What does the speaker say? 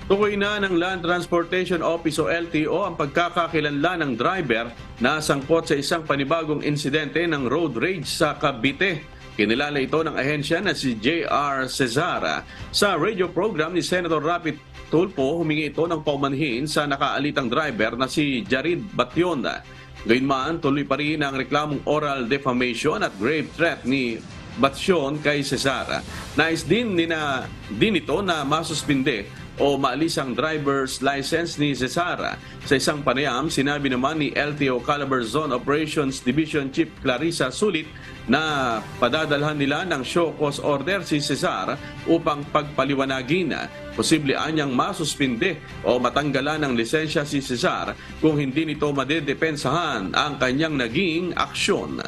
Tukoy na ng Land Transportation Office o LTO ang pagkakakilanlan ng driver na sangkot sa isang panibagong insidente ng road rage sa Cavite. Kinilala ito ng ahensya na si J.R. Cesara. Sa radio program ni Senator Rapi Tulfo, humingi ito ng paumanhin sa nakaalitang driver na si Jarid Batyon. Gayunman, tuloy pa rin ang reklamong oral defamation at grave threat ni Batyon kay Cesara. Nais din ito na masuspinde o maalis ang driver's license ni Cesara. Sa isang panayam, sinabi naman ni LTO Calabar Zone Operations Division Chief Clarissa Sulit na padadalhan nila ng show cause order si Cesar upang pagpaliwanagin. Posible anyang masuspinde o matanggalan ng lisensya si Cesar kung hindi nito madedepensahan ang kanyang naging aksyon.